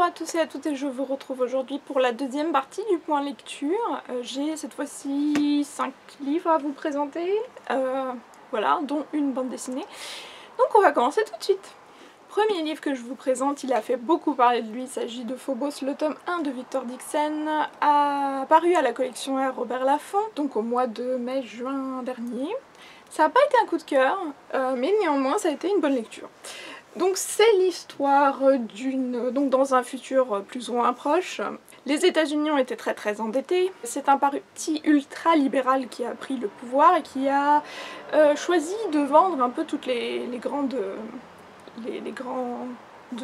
Bonjour à tous et à toutes et je vous retrouve aujourd'hui pour la deuxième partie du point lecture. J'ai cette fois-ci 5 livres à vous présenter, voilà, dont une bande dessinée. Donc on va commencer tout de suite. Premier livre que je vous présente, il a fait beaucoup parler de lui, il s'agit de Phobos, le tome 1 de Victor Dixon, paru à la collection R Robert Laffont, donc au mois de mai-juin dernier. Ça n'a pas été un coup de cœur, mais néanmoins ça a été une bonne lecture. Donc c'est l'histoire donc dans un futur plus ou moins proche. Les États-Unis ont été très endettés. C'est un parti ultra-libéral qui a pris le pouvoir et qui a choisi de vendre un peu toutes les grandes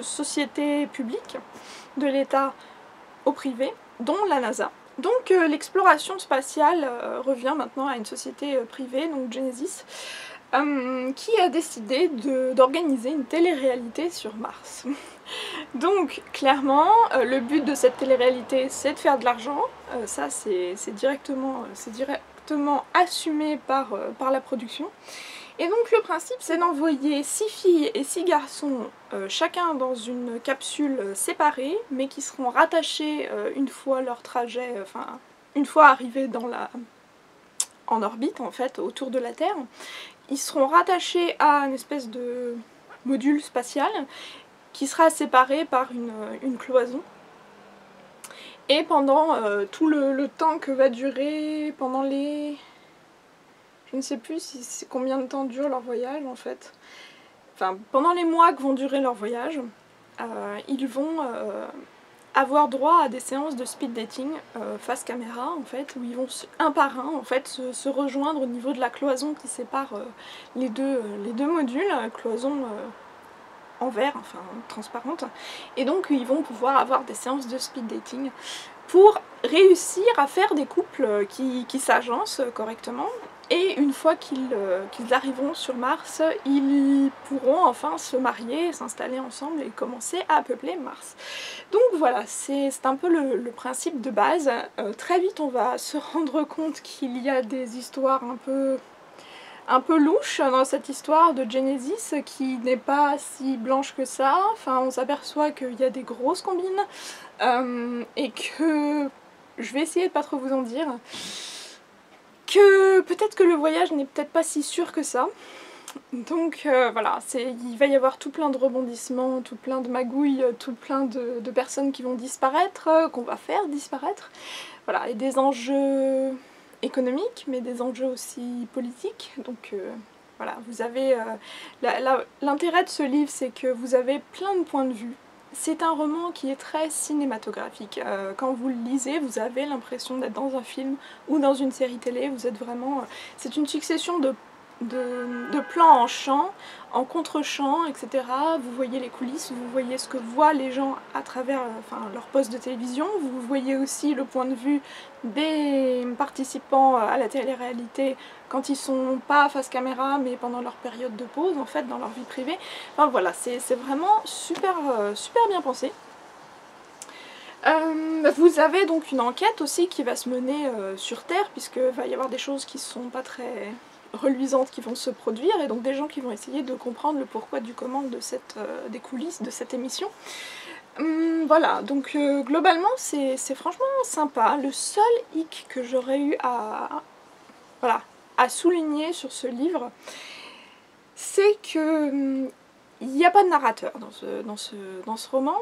sociétés publiques de l'État au privé, dont la NASA. Donc l'exploration spatiale revient maintenant à une société privée, donc Genesis, qui a décidé d'organiser une télé-réalité sur Mars. Donc clairement, le but de cette télé-réalité, c'est de faire de l'argent. Ça, c'est directement assumé par la production. Et donc le principe, c'est d'envoyer 6 filles et 6 garçons, chacun dans une capsule séparée, mais qui seront rattachés une fois leur trajet, enfin, une fois arrivés en orbite, en fait, autour de la Terre. Ils seront rattachés à une espèce de module spatial qui sera séparé par une cloison. Et pendant tout le temps que va durer, pendant les... Je ne sais plus si c'est combien de temps dure leur voyage en fait. Enfin, pendant les mois que vont durer leur voyage, ils vont avoir droit à des séances de speed dating face caméra en fait, où ils vont un par un en fait se rejoindre au niveau de la cloison qui sépare les deux modules, cloison en verre, enfin transparente, et donc ils vont pouvoir avoir des séances de speed dating pour réussir à faire des couples qui s'agencent correctement. Et une fois qu'ils arriveront sur Mars, ils pourront enfin se marier, s'installer ensemble et commencer à peupler Mars. Donc voilà, c'est un peu le principe de base. Très vite on va se rendre compte qu'il y a des histoires un peu louches dans cette histoire de Genesis qui n'est pas si blanche que ça. Enfin, on s'aperçoit qu'il y a des grosses combines et que... Je vais essayer de pas trop vous en dire. Que peut-être que le voyage n'est peut-être pas si sûr que ça. Donc voilà, il va y avoir tout plein de rebondissements, tout plein de magouilles, tout plein de personnes qui vont disparaître, qu'on va faire disparaître. Voilà, et des enjeux économiques, mais des enjeux aussi politiques. Donc voilà, vous avez... l'intérêt de ce livre, c'est que vous avez plein de points de vue. C'est un roman qui est très cinématographique. Quand vous le lisez, vous avez l'impression d'être dans un film ou dans une série télé. Vous êtes vraiment... c'est une succession de plans en champ, en contre-champ, etc. Vous voyez les coulisses, vous voyez ce que voient les gens à travers leur poste de télévision. Vous voyez aussi le point de vue des participants à la télé-réalité quand ils sont pas face caméra mais pendant leur période de pause en fait dans leur vie privée. Enfin voilà, c'est vraiment super bien pensé. Vous avez donc une enquête aussi qui va se mener sur Terre, puisque va y avoir des choses qui sont pas très reluisantes qui vont se produire, et donc des gens qui vont essayer de comprendre le pourquoi du comment de des coulisses de cette émission. Voilà, donc globalement c'est franchement sympa. Le seul hic que j'aurais eu à souligner sur ce livre, c'est que il n'y a pas de narrateur dans ce roman.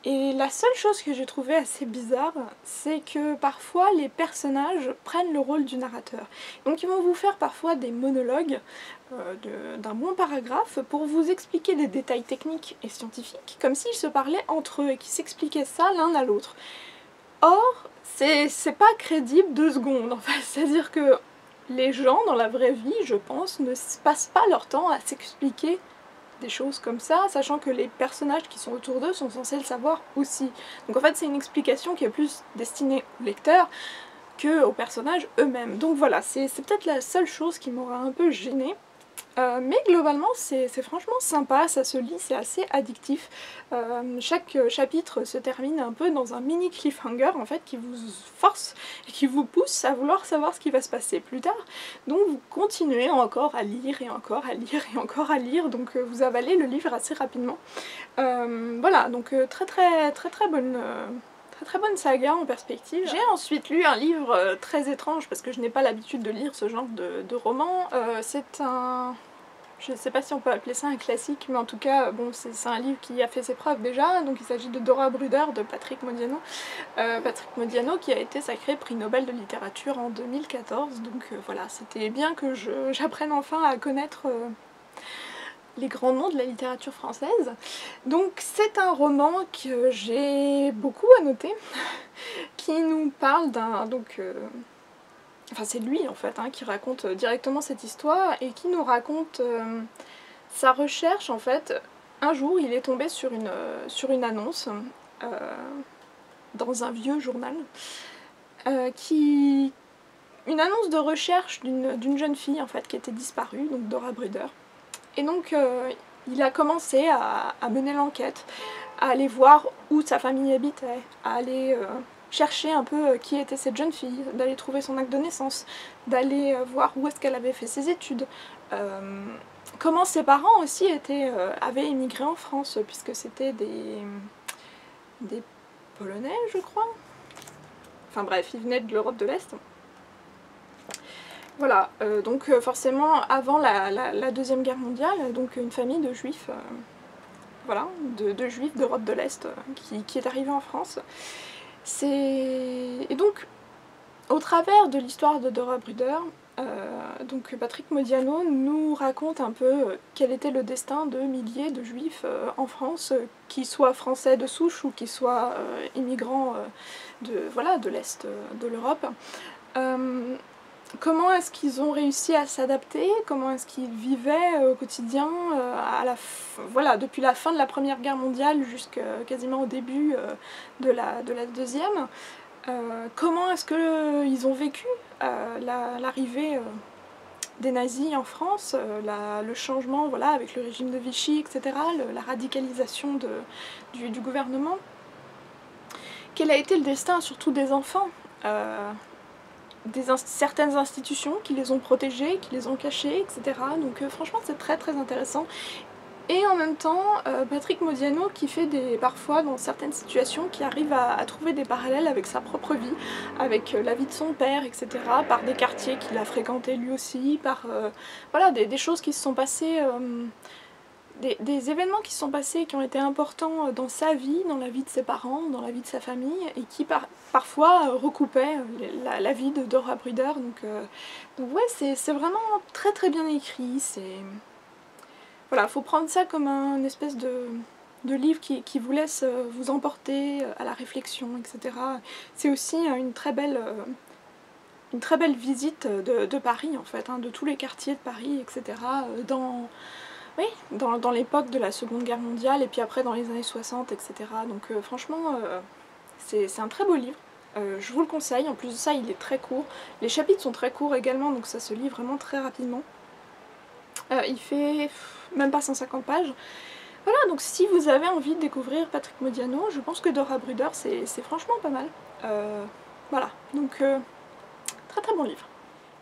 Et la seule chose que j'ai trouvée assez bizarre, c'est que parfois les personnages prennent le rôle du narrateur. Donc ils vont vous faire parfois des monologues d'un bon paragraphe pour vous expliquer des détails techniques et scientifiques, comme s'ils se parlaient entre eux et qu'ils s'expliquaient ça l'un à l'autre. Or, c'est pas crédible 2 secondes, en fait. C'est-à-dire que les gens dans la vraie vie, je pense, ne passent pas leur temps à s'expliquer des choses comme ça, sachant que les personnages qui sont autour d'eux sont censés le savoir aussi. Donc en fait c'est une explication qui est plus destinée au lecteur que aux personnages eux-mêmes. Donc voilà, c'est peut-être la seule chose qui m'aura un peu gênée. Mais globalement c'est franchement sympa, ça se lit, c'est assez addictif. Chaque chapitre se termine un peu dans un mini cliffhanger en fait qui vous force et qui vous pousse à vouloir savoir ce qui va se passer plus tard. Donc vous continuez encore à lire et encore à lire et encore à lire, donc vous avalez le livre assez rapidement. voilà, donc très bonne saga en perspective. J'ai ensuite lu un livre très étrange parce que je n'ai pas l'habitude de lire ce genre de roman. C'est un... Je ne sais pas si on peut appeler ça un classique, mais en tout cas, bon, c'est un livre qui a fait ses preuves déjà. Donc il s'agit de Dora Bruder de Patrick Modiano. Patrick Modiano qui a été sacré prix Nobel de littérature en 2014. Donc voilà, c'était bien que j'apprenne enfin à connaître les grands noms de la littérature française. Donc c'est un roman que j'ai beaucoup annoté, qui nous parle d'un... Enfin c'est lui en fait qui raconte directement cette histoire et qui nous raconte sa recherche en fait. Un jour il est tombé sur une annonce dans un vieux journal une annonce de recherche d'une jeune fille en fait qui était disparue, donc Dora Bruder. Et donc il a commencé à mener l'enquête, à aller voir où sa famille habitait, à aller chercher un peu qui était cette jeune fille, d'aller trouver son acte de naissance, d'aller voir où est-ce qu'elle avait fait ses études, comment ses parents aussi avaient émigré en France, puisque c'était des Polonais je crois. Enfin bref, ils venaient de l'Europe de l'Est. Voilà, donc forcément avant la Deuxième Guerre mondiale, donc une famille de juifs, voilà, de juifs d'Europe de l'Est qui est arrivée en France. Et donc, au travers de l'histoire de Dora Bruder, donc Patrick Modiano nous raconte un peu quel était le destin de milliers de juifs en France, qui soient français de souche ou qui soient immigrants de l'Est de l'Europe. Comment est-ce qu'ils ont réussi à s'adapter, comment est-ce qu'ils vivaient au quotidien, voilà, depuis la fin de la Première Guerre mondiale jusqu'à quasiment au début de la Deuxième. Comment est-ce qu'ils ont vécu l'arrivée des nazis en France, le changement voilà, avec le régime de Vichy, etc., la radicalisation du gouvernement. Quel a été le destin surtout des enfants, certaines institutions qui les ont protégés, qui les ont cachés, etc. Donc franchement c'est très intéressant. Et en même temps, Patrick Modiano qui fait parfois dans certaines situations, qui arrive à trouver des parallèles avec sa propre vie, avec la vie de son père, etc. Par des quartiers qu'il a fréquentés lui aussi, par voilà, des choses qui se sont passées, des événements qui se sont passés, qui ont été importants dans sa vie, dans la vie de ses parents, dans la vie de sa famille, et qui parfois recoupaient la vie de Dora Bruder. Donc ouais, c'est vraiment très bien écrit. Voilà, faut prendre ça comme un espèce de livre qui vous laisse vous emporter à la réflexion, etc. C'est aussi une très belle visite de Paris en fait, de tous les quartiers de Paris, etc. Dans l'époque de la Seconde Guerre mondiale et puis après dans les années 60, etc. Donc franchement, c'est un très beau livre. Je vous le conseille, en plus de ça il est très court. Les chapitres sont très courts également, donc ça se lit vraiment très rapidement. Il fait même pas 150 pages. Voilà, donc si vous avez envie de découvrir Patrick Modiano, je pense que Dora Bruder c'est franchement pas mal. Voilà, donc très bon livre.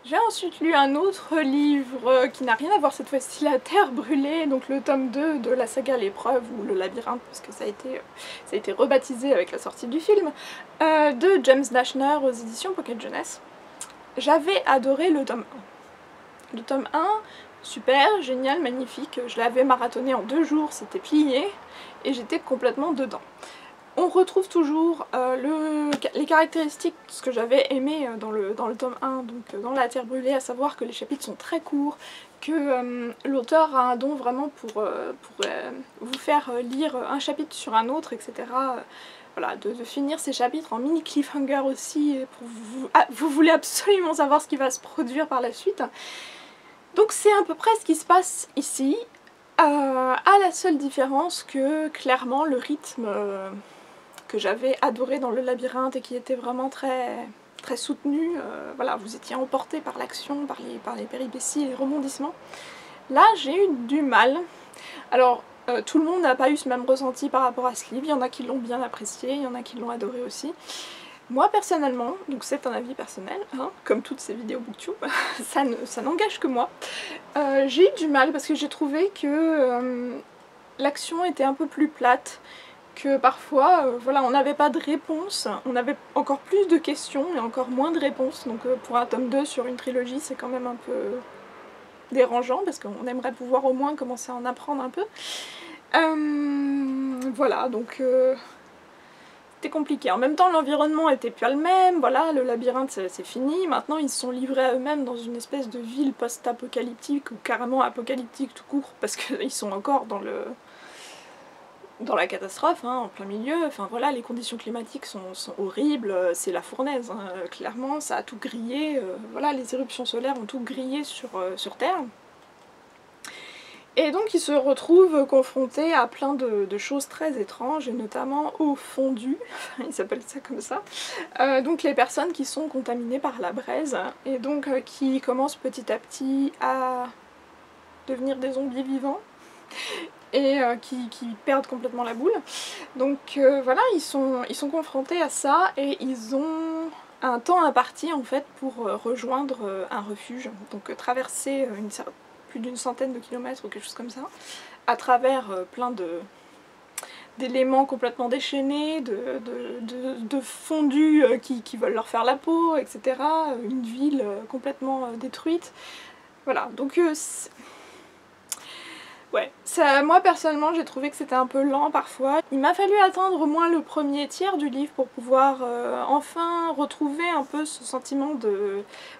J'ai ensuite lu un autre livre qui n'a rien à voir cette fois-ci, La Terre brûlée, donc le tome 2 de la saga L'épreuve ou le labyrinthe, parce que ça a été rebaptisé avec la sortie du film, de James Dashner aux éditions Pocket Jeunesse. J'avais adoré le tome 1. Le tome 1, super, génial, magnifique, je l'avais marathonné en 2 jours, c'était plié, et j'étais complètement dedans. On retrouve toujours les caractéristiques, ce que j'avais aimé dans le tome 1, donc dans La Terre brûlée, à savoir que les chapitres sont très courts, que l'auteur a un don vraiment pour vous faire lire un chapitre sur un autre, etc. Voilà, de finir ces chapitres en mini cliffhanger aussi, pour vous voulez absolument savoir ce qui va se produire par la suite. Donc c'est à peu près ce qui se passe ici, à la seule différence que clairement le rythme que j'avais adoré dans le labyrinthe et qui était vraiment très soutenu, voilà, vous étiez emporté par l'action, par les péripéties et les rebondissements. Là j'ai eu du mal. Alors tout le monde n'a pas eu ce même ressenti par rapport à ce livre, il y en a qui l'ont bien apprécié, il y en a qui l'ont adoré aussi. Moi personnellement, donc c'est un avis personnel, comme toutes ces vidéos booktube, ça n'engage que moi, j'ai eu du mal parce que j'ai trouvé que l'action était un peu plus plate, que parfois voilà, on n'avait pas de réponse, on avait encore plus de questions et encore moins de réponses, donc pour un tome 2 sur une trilogie c'est quand même un peu dérangeant parce qu'on aimerait pouvoir au moins commencer à en apprendre un peu. Voilà, donc c'était compliqué. En même temps l'environnement était pas le même, voilà, le labyrinthe c'est fini, maintenant ils se sont livrés à eux-mêmes dans une espèce de ville post-apocalyptique ou carrément apocalyptique tout court parce qu'ils sont encore dans la catastrophe, hein, en plein milieu. Enfin voilà, les conditions climatiques sont horribles, c'est la fournaise, hein, clairement, ça a tout grillé, voilà, les éruptions solaires ont tout grillé sur Terre. Et donc ils se retrouvent confrontés à plein de choses très étranges, et notamment aux fondus, ils s'appellent ça comme ça, donc les personnes qui sont contaminées par la braise, et donc qui commencent petit à petit à devenir des zombies vivants, et qui perdent complètement la boule. Donc voilà, ils sont confrontés à ça, et ils ont un temps imparti en fait pour rejoindre un refuge, donc traverser plus d'une centaine de kilomètres ou quelque chose comme ça, à travers plein d'éléments complètement déchaînés, de fondus qui veulent leur faire la peau, etc. Une ville complètement détruite. Voilà, donc ouais, moi personnellement j'ai trouvé que c'était un peu lent parfois. Il m'a fallu attendre au moins le premier tiers du livre pour pouvoir enfin retrouver un peu ce sentiment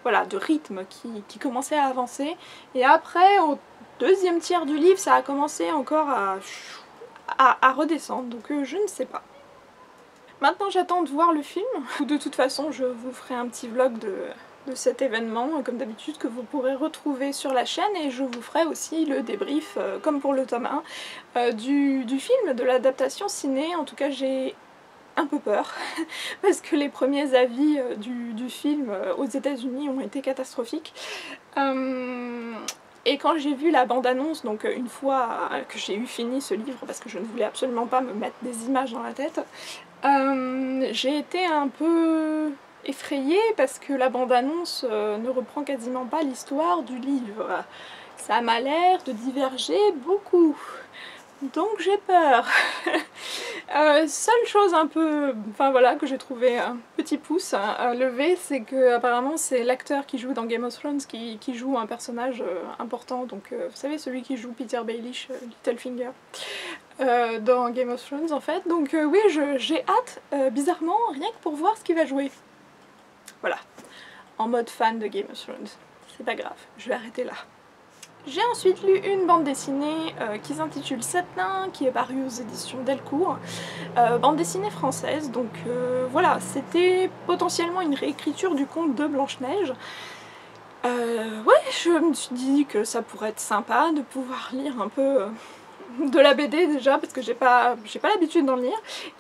voilà, de rythme qui commençait à avancer. Et après, au deuxième tiers du livre, ça a commencé encore à redescendre, donc je ne sais pas. Maintenant j'attends de voir le film. De toute façon je vous ferai un petit vlog de cet événement, comme d'habitude, que vous pourrez retrouver sur la chaîne, et je vous ferai aussi le débrief, comme pour le tome 1, du film, de l'adaptation ciné. En tout cas j'ai un peu peur, parce que les premiers avis du film aux États-Unis ont été catastrophiques. Et quand j'ai vu la bande-annonce, donc une fois que j'ai eu fini ce livre, parce que je ne voulais absolument pas me mettre des images dans la tête, j'ai été un peu effrayée parce que la bande-annonce ne reprend quasiment pas l'histoire du livre. Ça m'a l'air de diverger beaucoup, donc j'ai peur. Seule chose un peu, enfin voilà, que j'ai trouvé un petit pouce levé, c'est que apparemment c'est l'acteur qui joue dans Game of Thrones qui joue un personnage important, donc vous savez, celui qui joue Peter Baelish, Littlefinger, dans Game of Thrones en fait. Donc oui, j'ai hâte, bizarrement, rien que pour voir ce qu'il va jouer. Voilà, en mode fan de Game of Thrones. C'est pas grave, je vais arrêter là. J'ai ensuite lu une bande dessinée qui s'intitule Sept nains, qui est parue aux éditions Delcourt, bande dessinée française, donc voilà, c'était potentiellement une réécriture du conte de Blanche-Neige. Ouais, je me suis dit que ça pourrait être sympa de pouvoir lire un peu de la BD déjà, parce que j'ai pas l'habitude d'en lire,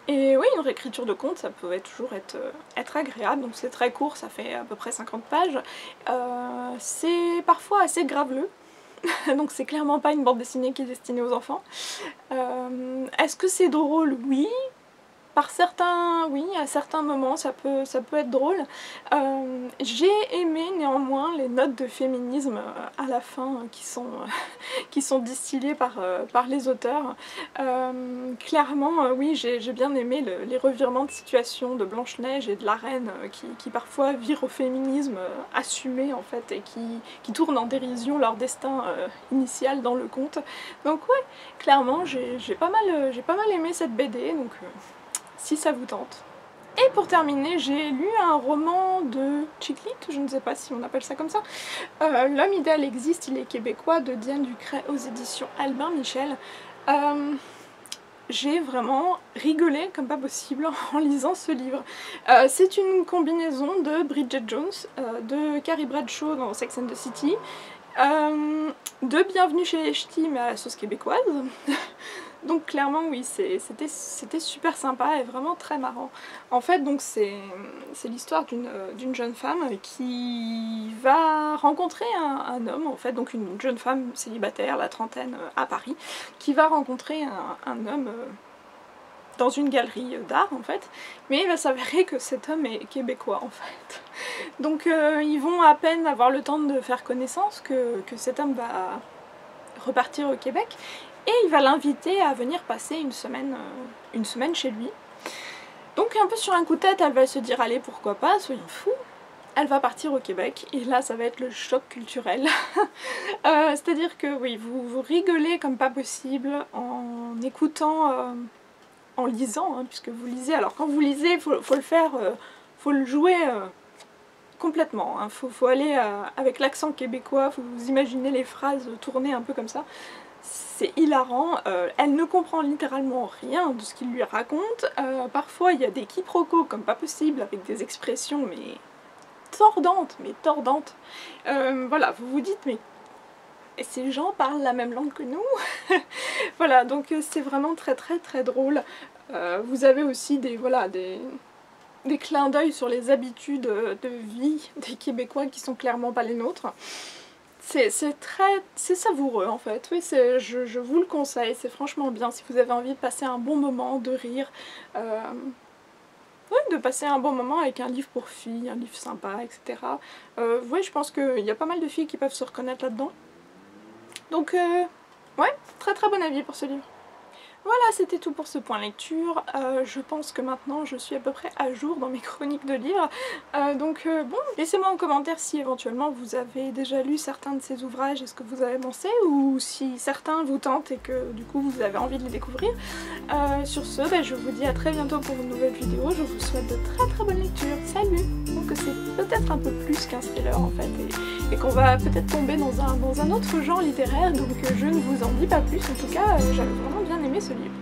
et oui, une réécriture de conte ça pouvait toujours être agréable. Donc c'est très court, ça fait à peu près 50 pages, c'est parfois assez graveleux, donc c'est clairement pas une bande dessinée qui est destinée aux enfants. Est-ce que c'est drôle? Oui. Par certains, oui, à certains moments ça peut être drôle. J'ai aimé néanmoins les notes de féminisme à la fin qui sont distillées par les auteurs. Clairement, oui, j'ai bien aimé les revirements de situation de Blanche-Neige et de la reine qui parfois virent au féminisme assumé en fait, et qui tournent en dérision leur destin initial dans le conte. Donc ouais, clairement j'ai pas mal aimé cette BD, donc si ça vous tente. Et pour terminer, j'ai lu un roman de chick lit, je ne sais pas si on appelle ça comme ça. L'homme idéal existe, il est québécois, de Diane Ducret aux éditions Albin Michel. J'ai vraiment rigolé comme pas possible en lisant ce livre. C'est une combinaison de Bridget Jones, de Carrie Bradshaw dans Sex and the City, de Bienvenue chez les Ch'tis mais à la sauce québécoise. Donc clairement oui, c'était super sympa et vraiment très marrant. En fait donc c'est l'histoire d'une jeune femme qui va rencontrer un homme, en fait, donc une jeune femme célibataire, la trentaine, à Paris, qui va rencontrer un homme dans une galerie d'art en fait, mais il va s'avérer que cet homme est québécois en fait. Donc ils vont à peine avoir le temps de faire connaissance que cet homme va repartir au Québec. et il va l'inviter à venir passer une semaine chez lui. Donc un peu sur un coup de tête, elle va se dire allez pourquoi pas, soyons fous. Elle va partir au Québec et là ça va être le choc culturel. C'est-à-dire que oui, vous rigolez comme pas possible en écoutant, en lisant, hein, puisque vous lisez. Alors quand vous lisez, faut le faire, faut le jouer complètement. Hein. Faut aller avec l'accent québécois, vous imaginez les phrases tourner un peu comme ça. C'est hilarant, elle ne comprend littéralement rien de ce qu'il lui raconte. Parfois il y a des quiproquos comme pas possible avec des expressions mais tordantes. Voilà, vous vous dites mais ces gens parlent la même langue que nous. Voilà, donc c'est vraiment très drôle. Vous avez aussi des clins d'œil sur les habitudes de vie des Québécois qui sont clairement pas les nôtres. C'est savoureux en fait, oui, je vous le conseille, c'est franchement bien si vous avez envie de passer un bon moment, de rire. Oui, de passer un bon moment avec un livre pour filles, un livre sympa, etc. Oui, je pense qu'il y a pas mal de filles qui peuvent se reconnaître là-dedans. Donc, ouais, très bon avis pour ce livre. Voilà, c'était tout pour ce point lecture. Je pense que maintenant je suis à peu près à jour dans mes chroniques de livres. Bon, laissez-moi en commentaire si éventuellement vous avez déjà lu certains de ces ouvrages et ce que vous avez pensé, ou si certains vous tentent et que du coup vous avez envie de les découvrir. Sur ce, je vous dis à très bientôt pour une nouvelle vidéo. Je vous souhaite de très bonnes lectures. Salut! Donc c'est peut-être un peu plus qu'un thriller en fait, et qu'on va peut-être tomber dans un autre genre littéraire, donc je ne vous en dis pas plus. En tout cas, j'avais vraiment bien aimé ce livre.